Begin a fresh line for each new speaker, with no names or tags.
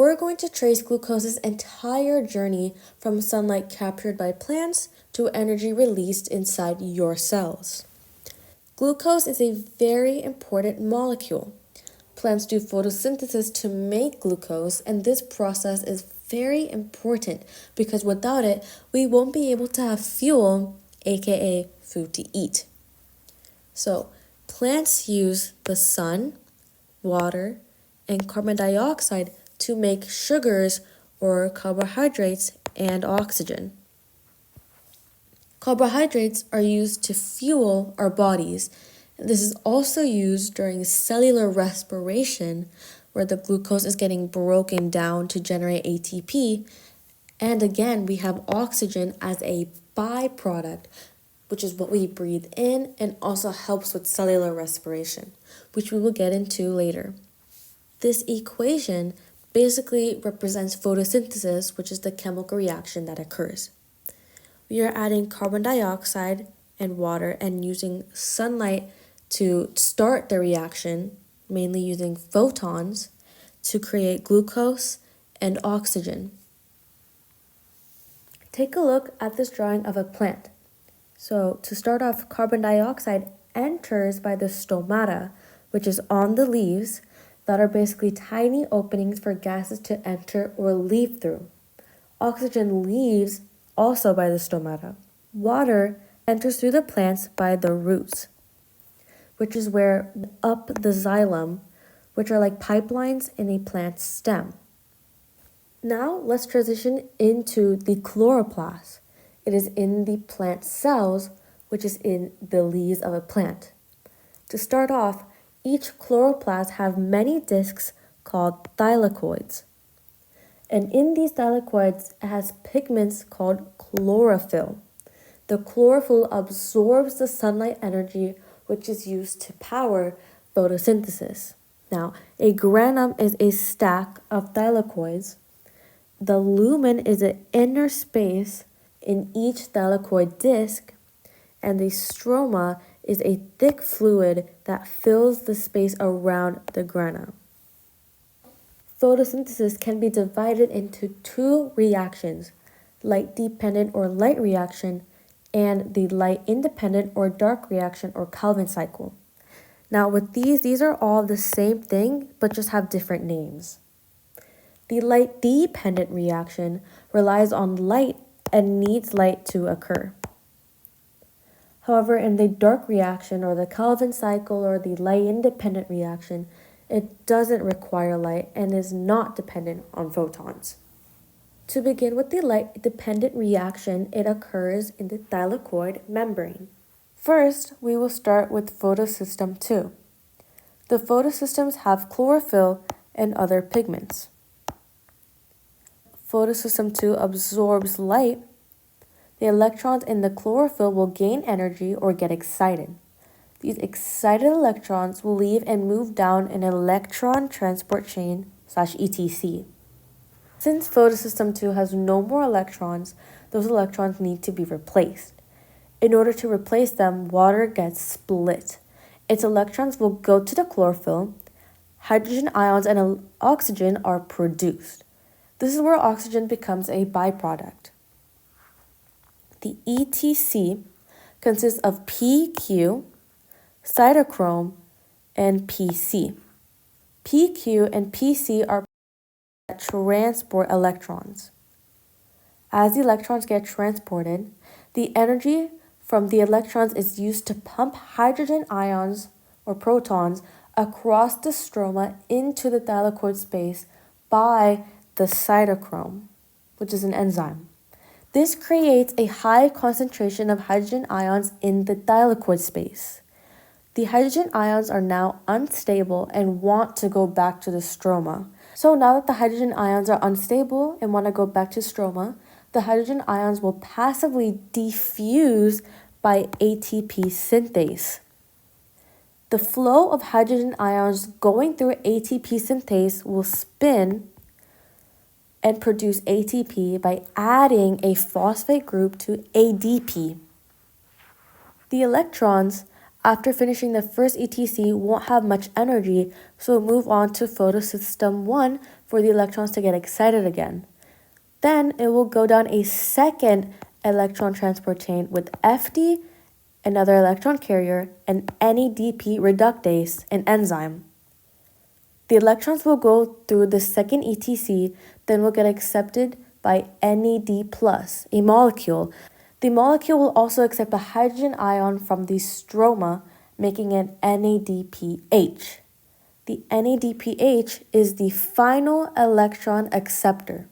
We're going to trace glucose's entire journey from sunlight captured by plants to energy released inside your cells. Glucose is a very important molecule. Plants do photosynthesis to make glucose, and this process is very important because without it, we won't be able to have fuel, aka food to eat. So, plants use the sun, water, and carbon dioxide to make sugars or carbohydrates and oxygen. Carbohydrates are used to fuel our bodies. This is also used during cellular respiration, where the glucose is getting broken down to generate ATP. And again, we have oxygen as a byproduct, which is what we breathe in and also helps with cellular respiration, which we will get into later. This equation basically represents photosynthesis, which is the chemical reaction that occurs. We are adding carbon dioxide and water and using sunlight to start the reaction, mainly using photons, to create glucose and oxygen. Take a look at this drawing of a plant. So to start off, carbon dioxide enters by the stomata, which is on the leaves, that are basically tiny openings for gases to enter or leave through. Oxygen leaves also by the stomata. Water enters through the plants by the roots, which is where up the xylem, which are like pipelines in a plant's stem. Now let's transition into the chloroplast. It is in the plant cells, which is in the leaves of a plant. To start off, each chloroplast have many discs called thylakoids. And in these thylakoids, it has pigments called chlorophyll. The chlorophyll absorbs the sunlight energy, which is used to power photosynthesis. Now, a granum is a stack of thylakoids. The lumen is an inner space in each thylakoid disc, and the stroma is a thick fluid that fills the space around the grana. Photosynthesis can be divided into two reactions, light-dependent or light reaction, and the light-independent or dark reaction or Calvin cycle. Now with these are all the same thing, but just have different names. The light-dependent reaction relies on light and needs light to occur. However, in the dark reaction or the Calvin cycle or the light-independent reaction, it doesn't require light and is not dependent on photons. To begin with the light-dependent reaction, it occurs in the thylakoid membrane. First, we will start with photosystem 2. The photosystems have chlorophyll and other pigments. Photosystem 2 absorbs light. The electrons in the chlorophyll will gain energy or get excited. These excited electrons will leave and move down an electron transport chain /ETC. Since photosystem 2 has no more electrons, those electrons need to be replaced. In order to replace them, water gets split. Its electrons will go to the chlorophyll. Hydrogen ions and oxygen are produced. This is where oxygen becomes a byproduct. The ETC consists of PQ, cytochrome, and PC. PQ and PC are that transport electrons. As the electrons get transported, the energy from the electrons is used to pump hydrogen ions or protons across the stroma into the thylakoid space by the cytochrome, which is an enzyme. This creates a high concentration of hydrogen ions in the thylakoid space. The hydrogen ions are now unstable and want to go back to the stroma. So now that the hydrogen ions are unstable and want to go back to stroma, the hydrogen ions will passively diffuse by ATP synthase. The flow of hydrogen ions going through ATP synthase will spin and produce ATP by adding a phosphate group to ADP. The electrons, after finishing the first ETC, won't have much energy, so move on to photosystem 1 for the electrons to get excited again. Then it will go down a second electron transport chain with FD, another electron carrier, and NADP reductase, an enzyme. The electrons will go through the second ETC, then will get accepted by NAD+, a molecule. The molecule will also accept a hydrogen ion from the stroma, making it NADPH. The NADPH is the final electron acceptor.